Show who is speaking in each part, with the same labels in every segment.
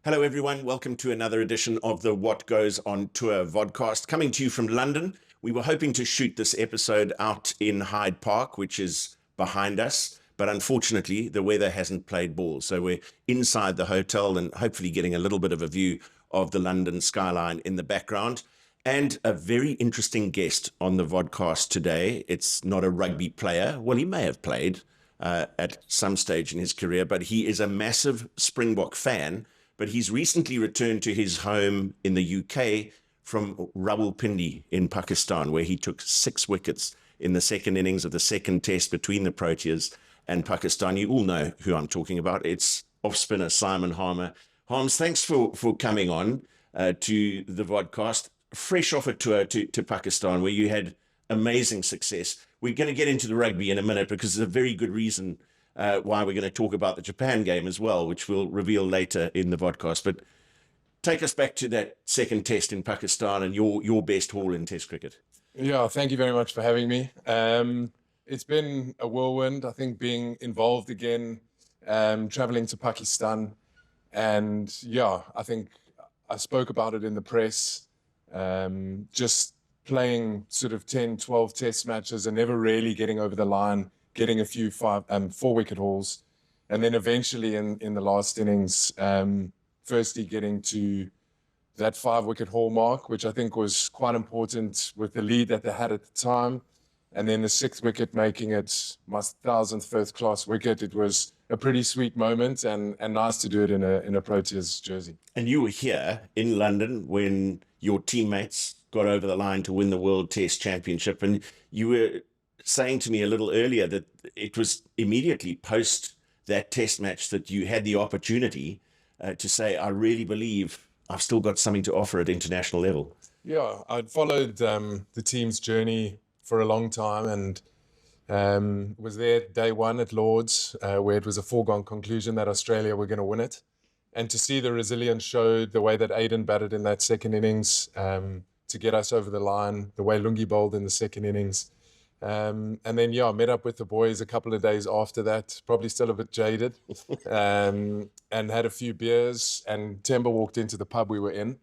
Speaker 1: Hello, everyone. Welcome to another edition of the What Goes on Tour vodcast, coming to you from London. We were hoping to shoot this episode out in Hyde Park, which is behind us, but unfortunately, the weather hasn't played ball. So we're inside the hotel and hopefully getting a little bit of a view of the London skyline in the background. And a very interesting guest on the vodcast today. It's not a rugby player. Well, he may have played at some stage in his career, but he is a massive Springbok fan. But he's recently returned to his home in the UK from Rawalpindi in Pakistan, where he took 6 wickets in the second innings of the second test between the Proteas and Pakistan. You all know who I'm talking about. It's off-spinner Simon Harmer. Harms, thanks for coming on to the vodcast. Fresh off a tour to Pakistan, where you had amazing success. We're going to get into the rugby in a minute because there's a very good reason why we're going to talk about the Japan game as well, which we'll reveal later in the vodcast. But take us back to that second test in Pakistan and your best haul in test cricket.
Speaker 2: Yeah, thank you very much for having me. It's been a whirlwind, I think, being involved again, traveling to Pakistan. And yeah, I think I spoke about it in the press, just playing sort of 10, 12 test matches and never really getting over the line, getting a few 4-wicket hauls, and then eventually in the last innings, firstly getting to that 5-wicket haul mark, which I think was quite important with the lead that they had at the time, and then the 6th wicket making it my 1,000th first-class wicket. It was a pretty sweet moment and nice to do it in a Proteas jersey.
Speaker 1: And you were here in London when your teammates got over the line to win the World Test Championship, and you were saying to me a little earlier that it was immediately post that test match that you had the opportunity to say, I really believe I've still got something to offer at international level.
Speaker 2: Yeah, I'd followed the team's journey for a long time and was there day one at Lord's, where it was a foregone conclusion that Australia were going to win it. And to see the resilience showed, the way that Aiden batted in that second innings to get us over the line, the way Lungi bowled in the second innings. And then, yeah, I met up with the boys a couple of days after that, probably still a bit jaded, and had a few beers. And Temba walked into the pub we were in.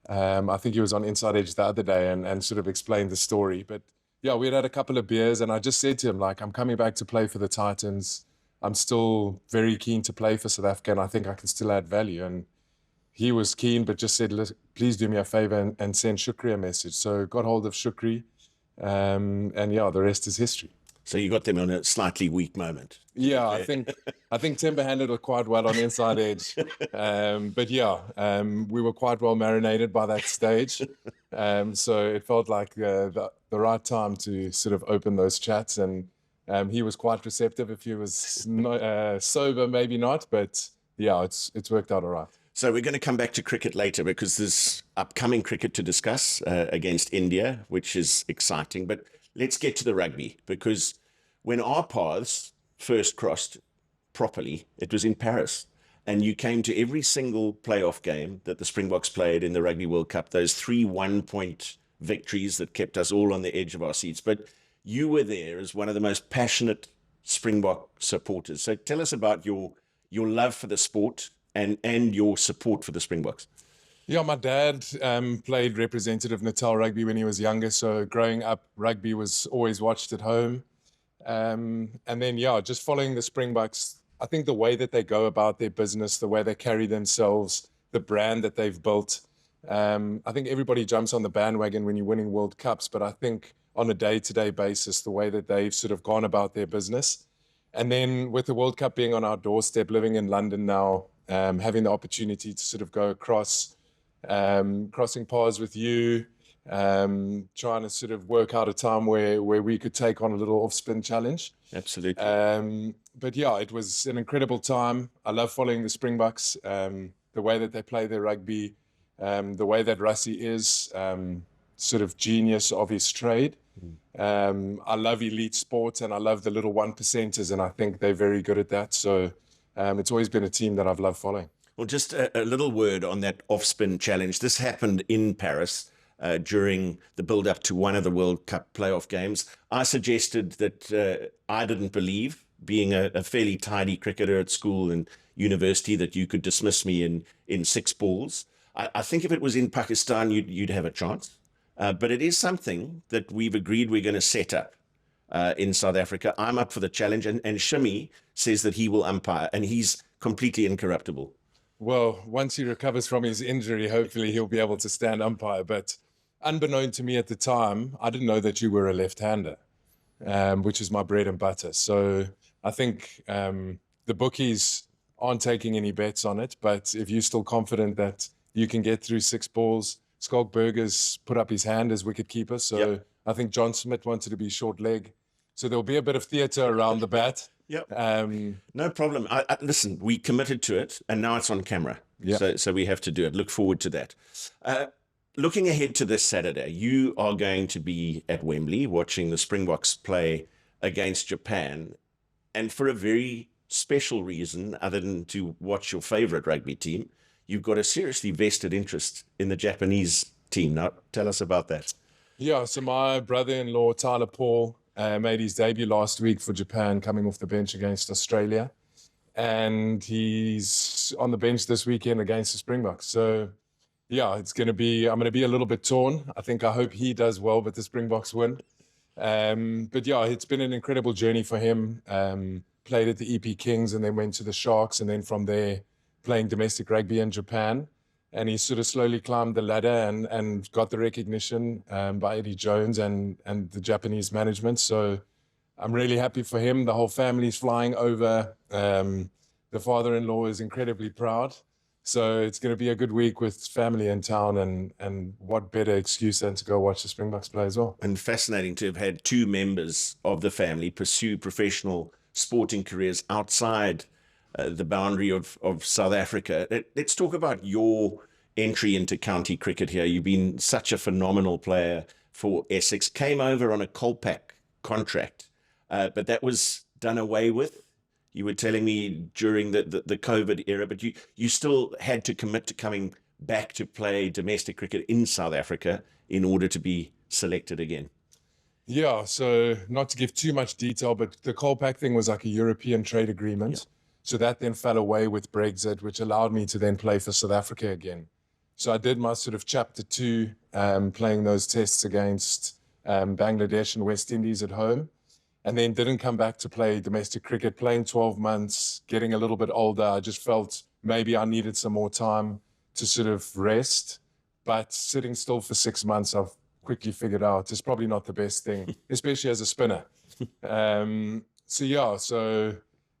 Speaker 2: I think he was on Inside Edge the other day and sort of explained the story. But yeah, we had a couple of beers and I just said to him, like, I'm coming back to play for the Titans. I'm still very keen to play for South Africa and I think I can still add value. And he was keen, but just said, please do me a favor and send Shukri a message. So got hold of Shukri. And yeah, the rest is history.
Speaker 1: So you got them on a slightly weak moment.
Speaker 2: Yeah, I think Temba handled it quite well on Inside Edge. But yeah, we were quite well marinated by that stage. So it felt like the right time to sort of open those chats. And he was quite receptive. If he was sober, maybe not. But yeah, it's worked out all right.
Speaker 1: So we're going to come back to cricket later because there's upcoming cricket to discuss against India, which is exciting. But let's get to the rugby, because when our paths first crossed properly, it was in Paris. And you came to every single playoff game that the Springboks played in the Rugby World Cup, those 3 1-point victories that kept us all on the edge of our seats. But you were there as one of the most passionate Springbok supporters. So tell us about your love for the sport and your support for the Springboks.
Speaker 2: Yeah, my dad played representative Natal rugby when he was younger. So growing up, rugby was always watched at home. And then, yeah, just following the Springboks, I think the way that they go about their business, the way they carry themselves, the brand that they've built. I think everybody jumps on the bandwagon when you're winning World Cups, but I think on a day-to-day basis, the way that they've sort of gone about their business. And then with the World Cup being on our doorstep, living in London now, having the opportunity to sort of go across, crossing paths with you, trying to sort of work out a time where we could take on a little off-spin challenge.
Speaker 1: Absolutely.
Speaker 2: But yeah, it was an incredible time. I love following the Springboks, the way that they play their rugby, the way that Rassie is sort of genius of his trade. I love elite sports and I love the little 1%ers, and I think they're very good at that. So it's always been a team that I've loved following.
Speaker 1: Well, just a little word on that off-spin challenge. This happened in Paris during the build-up to one of the World Cup playoff games. I suggested that I didn't believe being a fairly tidy cricketer at school and university, that you could dismiss me in six balls. I think if it was in Pakistan, you'd have a chance. But it is something that we've agreed we're going to set up in South Africa. I'm up for the challenge, and Shimmy says that he will umpire, and he's completely incorruptible.
Speaker 2: Well, once he recovers from his injury, hopefully he'll be able to stand umpire. But unbeknown to me at the time, I didn't know that you were a left-hander, which is my bread and butter. So I think the bookies aren't taking any bets on it. But if you're still confident that you can get through six balls, Skalk Burgers put up his hand as wicketkeeper. So
Speaker 1: Yep.
Speaker 2: I think John Smith wanted to be short leg. So there'll be a bit of theatre around the bat.
Speaker 1: Yep. No problem. Listen, we committed to it, and now it's on camera.
Speaker 2: Yep.
Speaker 1: So we have to do it. Look forward to that. Looking ahead to this Saturday, you are going to be at Wembley watching the Springboks play against Japan, and for a very special reason, other than to watch your favorite rugby team, you've got a seriously vested interest in the Japanese team. Now, tell us about that.
Speaker 2: Yeah, so my brother-in-law, Tyler Paul, made his debut last week for Japan, coming off the bench against Australia. And he's on the bench this weekend against the Springboks. So, yeah, I'm going to be a little bit torn. I hope he does well, but the Springboks win. But yeah, it's been an incredible journey for him. Played at the EP Kings and then went to the Sharks, and then from there playing domestic rugby in Japan. And he sort of slowly climbed the ladder and got the recognition by Eddie Jones and the Japanese management. So I'm really happy for him. The whole family's flying over. The father-in-law is incredibly proud. So it's going to be a good week with family in town, and what better excuse than to go watch the Springboks play as well.
Speaker 1: And fascinating to have had two members of the family pursue professional sporting careers outside the boundary of South Africa. Let's talk about your entry into county cricket here. You've been such a phenomenal player for Essex. Came over on a Colpack contract, but that was done away with. You were telling me during the COVID era, but you still had to commit to coming back to play domestic cricket in South Africa in order to be selected again.
Speaker 2: Yeah, so not to give too much detail, but the Colpack thing was like a European trade agreement. Yeah. So that then fell away with Brexit, which allowed me to then play for South Africa again. So I did my sort of chapter 2, playing those tests against Bangladesh and West Indies at home, and then didn't come back to play domestic cricket, playing 12 months, getting a little bit older. I just felt maybe I needed some more time to sort of rest, but sitting still for 6 months, I've quickly figured out it's probably not the best thing, especially as a spinner. So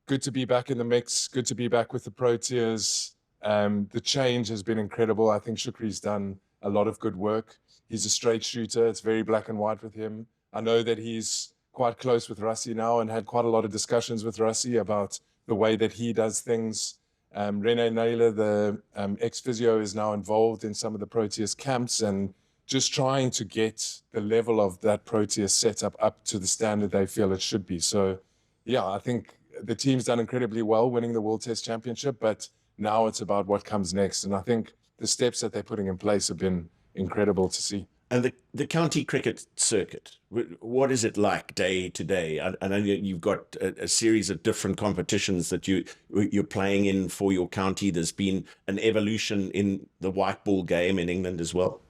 Speaker 2: good to be back in the mix. Good to be back with the Proteas. The change has been incredible. I think Shukri's done a lot of good work. He's a straight shooter. It's very black and white with him. I know that he's quite close with Rassie now and had quite a lot of discussions with Rassie about the way that he does things. Rene Naylor, the ex-physio, is now involved in some of the Proteas camps and just trying to get the level of that Proteas setup up to the standard they feel it should be. So, yeah, I think the team's done incredibly well winning the World Test Championship, but now it's about what comes next. And I think the steps that they're putting in place have been incredible to see.
Speaker 1: And the county cricket circuit, what is it like day to day? I know you've got a series of different competitions that you're playing in for your county. There's been an evolution in the white ball game in England as well.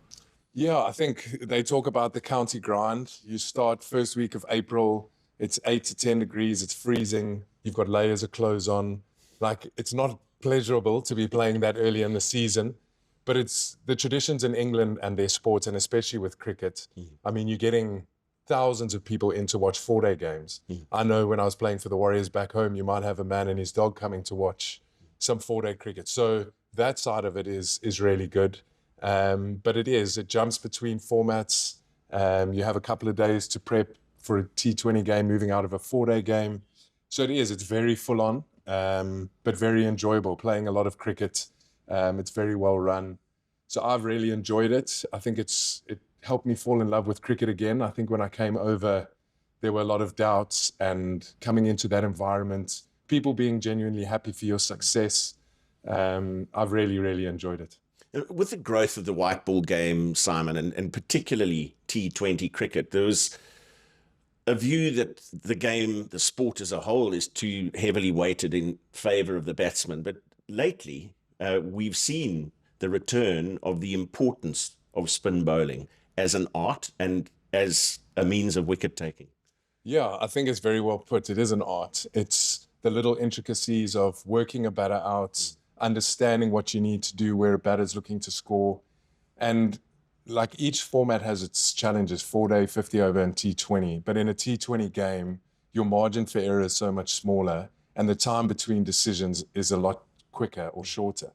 Speaker 2: Yeah, I think they talk about the county grind. You start first week of April. It's 8 to 10 degrees. It's freezing. You've got layers of clothes on. Like, it's not pleasurable to be playing that early in the season, but it's the traditions in England and their sports, and especially with cricket. I mean, you're getting thousands of people in to watch 4-day games. I know when I was playing for the Warriors back home, you might have a man and his dog coming to watch some 4-day cricket. So that side of it is really good. But it jumps between formats. You have a couple of days to prep for a T20 game, moving out of a 4-day game. So it's very full on, but very enjoyable, playing a lot of cricket. It's very well run. So I've really enjoyed it. I think it helped me fall in love with cricket again. I think when I came over, there were a lot of doubts, and coming into that environment, people being genuinely happy for your success, I've really, really enjoyed it.
Speaker 1: With the growth of the white ball game, Simon, and particularly T20 cricket, there was a view that the game, the sport as a whole, is too heavily weighted in favour of the batsman. But lately, we've seen the return of the importance of spin bowling as an art and as a means of wicket taking.
Speaker 2: Yeah, I think it's very well put. It is an art. It's the little intricacies of working a batter out, understanding what you need to do where a batter's looking to score. And like each format has its challenges, 4-day, 50 over, and T20. But in a T20 game, your margin for error is so much smaller, and the time between decisions is a lot quicker or shorter.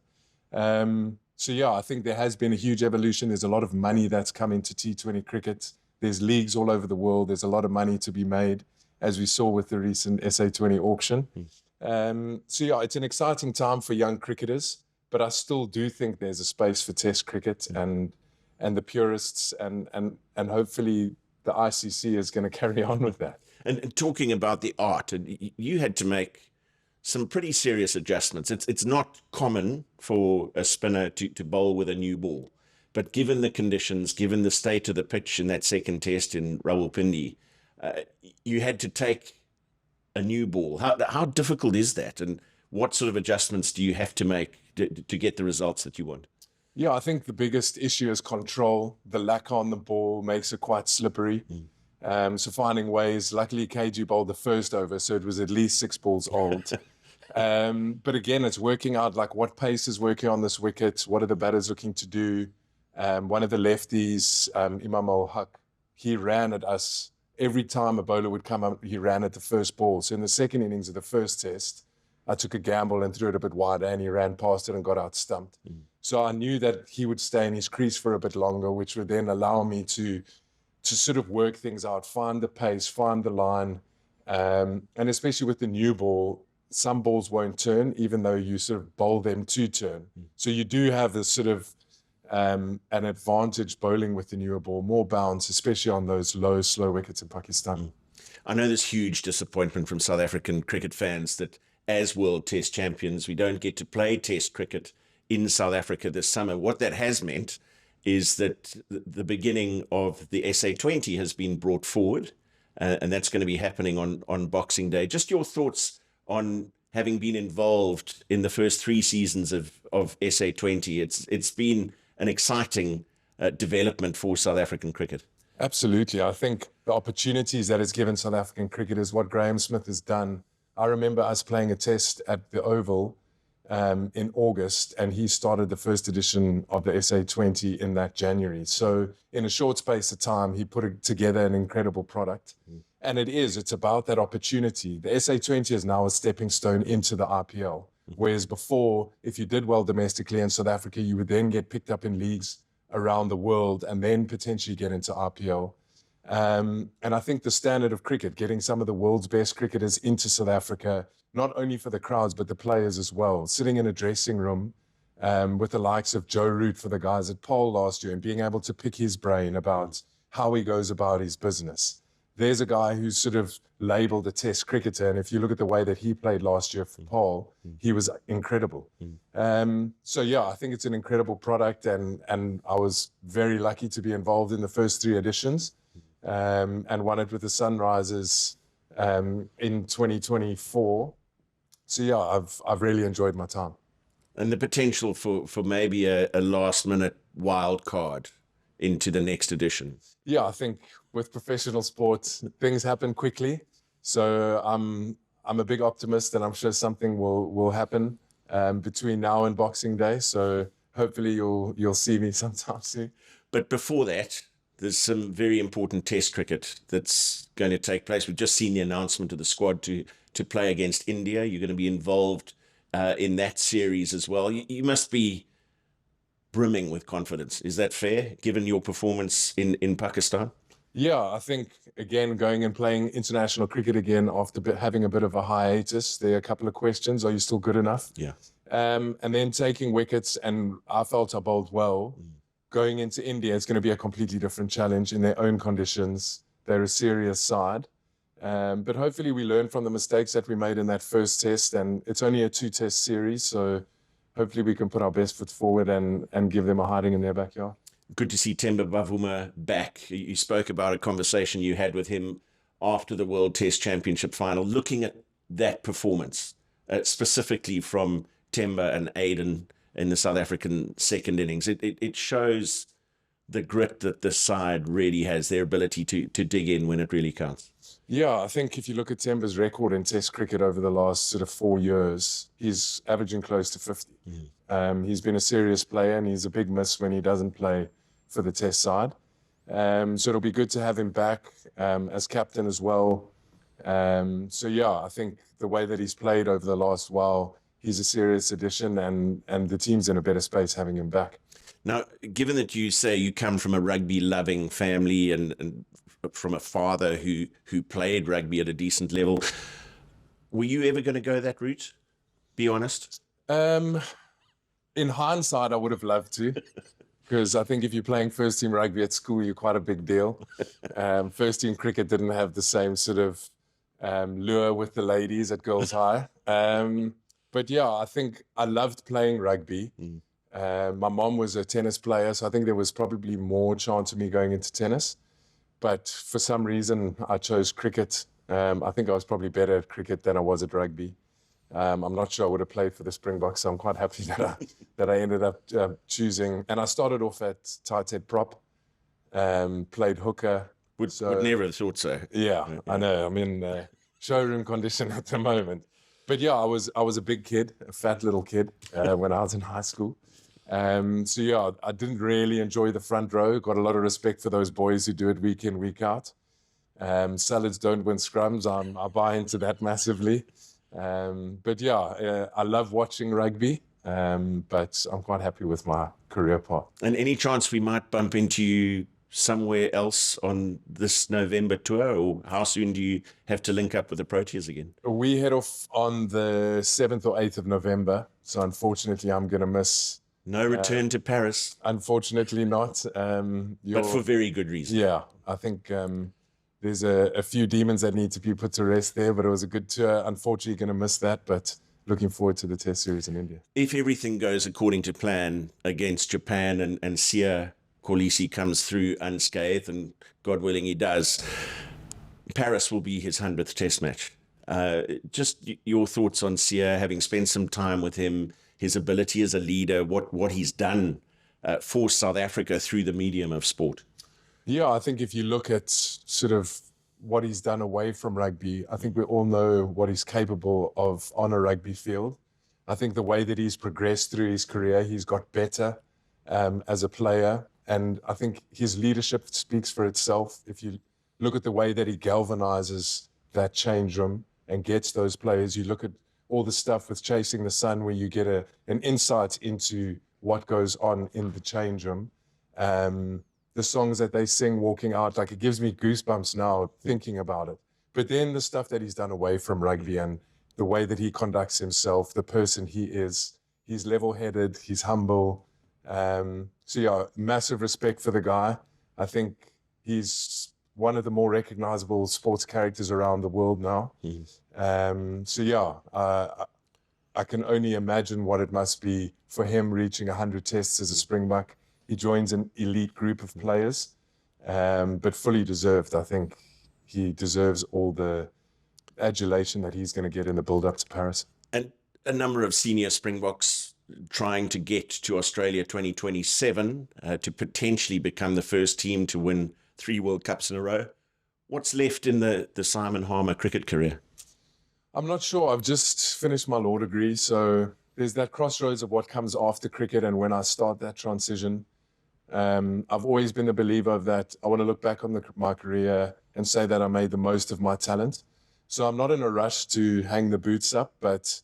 Speaker 2: So yeah, I think there has been a huge evolution. There's a lot of money that's come into T20 cricket. There's leagues all over the world. There's a lot of money to be made, as we saw with the recent SA20 auction. So yeah, it's an exciting time for young cricketers, but I still do think there's a space for Test cricket and the purists, and hopefully the ICC is going to carry on with that.
Speaker 1: And talking about the art, you had to make some pretty serious adjustments. It's not common for a spinner to bowl with a new ball. But given the conditions, given the state of the pitch in that second test in Rawalpindi, you had to take a new ball. How difficult is that? And what sort of adjustments do you have to make to get the results that you want?
Speaker 2: Yeah, I think the biggest issue is control. The lacquer on the ball makes it quite slippery. So finding ways, luckily KG bowled the first over, so it was at least 6 balls old. But again, it's working out like what pace is working on this wicket, what are the batters looking to do. One of the lefties, Imam al-Haq, he ran at us. Every time a bowler would come up, he ran at the first ball. So in the second innings of the first test, I took a gamble and threw it a bit wider, and he ran past it and got out stumped. So I knew that he would stay in his crease for a bit longer, which would then allow me to sort of work things out, find the pace, find the line. And especially with the new ball, some balls won't turn, even though you sort of bowl them to turn. So you do have this sort of an advantage bowling with the newer ball, more bounce, especially on those low, slow wickets in Pakistan.
Speaker 1: I know there's huge disappointment from South African cricket fans that as World Test champions, we don't get to play Test cricket in South Africa this summer. What that has meant is that the beginning of the SA20 has been brought forward, and that's going to be happening on Boxing Day. Just your thoughts on having been involved in the first 3 seasons of SA20. It's been an exciting development for South African cricket.
Speaker 2: Absolutely. I think the opportunities that it's given South African cricketers, what Graham Smith has done. I remember us playing a test at the Oval in August, and he started the first edition of the SA20 in that January. So in a short space of time, he put together an incredible product. And it's about that opportunity. The SA20 is now a stepping stone into the IPL. Whereas before, if you did well domestically in South Africa, you would then get picked up in leagues around the world and then potentially get into IPL. And I think the standard of cricket, getting some of the world's best cricketers into South Africa, not only for the crowds, but the players as well, sitting in a dressing room with the likes of Joe Root for the guys at Pole last year and being able to pick his brain about how he goes about his business. There's a guy who's sort of labeled a test cricketer, and if you look at the way that he played last year for Pole, he was incredible. So yeah, I think it's an incredible product, and I was very lucky to be involved in the first 3 editions and won it with the Sunrisers in 2024. So yeah, I've really enjoyed my time.
Speaker 1: And the potential for maybe a last minute wild card into the next edition.
Speaker 2: Yeah, I think with professional sports, things happen quickly. So I'm a big optimist, and I'm sure something will happen between now and Boxing Day. So hopefully you'll see me sometime soon.
Speaker 1: But before that, there's some very important Test cricket that's going to take place. We've just seen the announcement of the squad to play against India. You're going to be involved in that series as well. You must be brimming with confidence. Is that fair, given your performance in Pakistan?
Speaker 2: Yeah, I think, again, going and playing international cricket again after having a bit of a hiatus, there are a couple of questions. Are you still good enough?
Speaker 1: Yeah.
Speaker 2: And then taking wickets, and I felt I bowled well. Going into India, it's going to be a completely different challenge in their own conditions. They're a serious side. But hopefully we learn from the mistakes that we made in that first test, and it's only a 2-test series, so hopefully we can put our best foot forward and give them a hiding in their backyard.
Speaker 1: Good to see Themba Bavuma back. You spoke about a conversation you had with him after the World Test Championship final, looking at that performance, specifically from Temba and Aiden in the South African second innings. It shows the grit that this side really has, their ability to dig in when it really counts.
Speaker 2: Yeah, I think if you look at Temba's record in Test cricket over the last sort of 4 years, he's averaging close to 50. He's been a serious player, and he's a big miss when he doesn't play for the Test side. So it'll be good to have him back as captain as well. So yeah, I think the way that he's played over the last while, he's a serious addition, and the team's in a better space having him back.
Speaker 1: Now, given that you say you come from a rugby-loving family and from a father who played rugby at a decent level, were you ever going to go that route? Be honest.
Speaker 2: In hindsight, I would have loved to, because I think if you're playing first-team rugby at school, you're quite a big deal. First-team cricket didn't have the same sort of lure with the ladies at Girls High. But yeah, I think I loved playing rugby. My mom was a tennis player, so I think there was probably more chance of me going into tennis. But for some reason, I chose cricket. I think I was probably better at cricket than I was at rugby. I'm not sure I would have played for the Springboks, so I'm quite happy that I ended up choosing. And I started off at tight head prop, played hooker.
Speaker 1: Would never have thought so.
Speaker 2: Yeah, I know. I'm in showroom condition at the moment. But yeah, I was a big kid, a fat little kid when I was in high school. So yeah, I didn't really enjoy the front row. Got a lot of respect for those boys who do it week in, week out. Salads don't win scrums. I buy into that massively. But yeah, I love watching rugby, but I'm quite happy with my career path.
Speaker 1: And any chance we might bump into you somewhere else on this November tour, or how soon do you have to link up with the Proteas again?
Speaker 2: We head off on the 7th or 8th of November, so unfortunately I'm going to miss.
Speaker 1: No return to Paris?
Speaker 2: Unfortunately not.
Speaker 1: But for very good reason.
Speaker 2: Yeah, I think there's a few demons that need to be put to rest there, but it was a good tour. Unfortunately, going to miss that, but looking forward to the Test series in India.
Speaker 1: If everything goes according to plan against Japan and Sia Kolisi comes through unscathed, and God willing he does, Paris will be his 100th Test match. Just your thoughts on Sia, having spent some time with him, his ability as a leader, what he's done for South Africa through the medium of sport.
Speaker 2: Yeah, I think if you look at sort of what he's done away from rugby, I think we all know what he's capable of on a rugby field. I think the way that he's progressed through his career, he's got better as a player. And I think his leadership speaks for itself. If you look at the way that he galvanizes that change room and gets those players, you look at all the stuff with Chasing the Sun, where you get an insight into what goes on in the change room. The songs that they sing walking out, like, it gives me goosebumps now thinking about it. But then the stuff that he's done away from rugby and the way that he conducts himself, the person he is, he's level-headed, he's humble. So yeah, massive respect for the guy. I think he's one of the more recognizable sports characters around the world now. So yeah, I can only imagine what it must be for him reaching 100 tests as a Springbok. He joins an elite group of players, but fully deserved. I think he deserves all the adulation that he's going to get in the build-up to Paris.
Speaker 1: And a number of senior Springboks trying to get to Australia 2027 to potentially become the first team to win 3 World Cups in a row. What's left in the Simon Harmer cricket career?
Speaker 2: I'm not sure. I've just finished my law degree, so there's that crossroads of what comes after cricket and when I start that transition. I've always been a believer of that. I want to look back on my career and say that I made the most of my talent. So I'm not in a rush to hang the boots up, but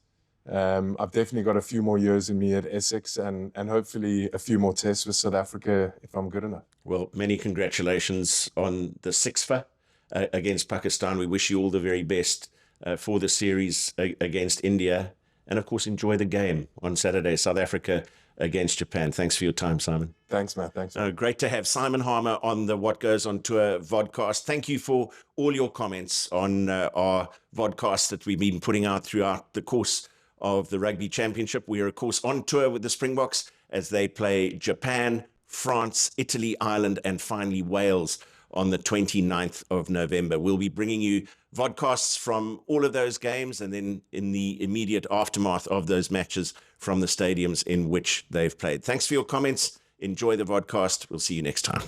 Speaker 2: I've definitely got a few more years in me at Essex and hopefully a few more tests with South Africa if I'm good enough.
Speaker 1: Well, many congratulations on the 6-fer against Pakistan. We wish you all the very best for the series against India. And of course, enjoy the game on Saturday, South Africa against Japan. Thanks for your time, Simon.
Speaker 2: Thanks, Matt. Thanks.
Speaker 1: Great to have Simon Harmer on the What Goes on Tour vodcast. Thank you for all your comments on our vodcast that we've been putting out throughout the course of the Rugby Championship. We are, of course, on tour with the Springboks as they play Japan, France, Italy, Ireland, and finally Wales on the 29th of November. We'll be bringing you vodcasts from all of those games, and then in the immediate aftermath of those matches from the stadiums in which they've played. Thanks for your comments. Enjoy the vodcast. We'll see you next time.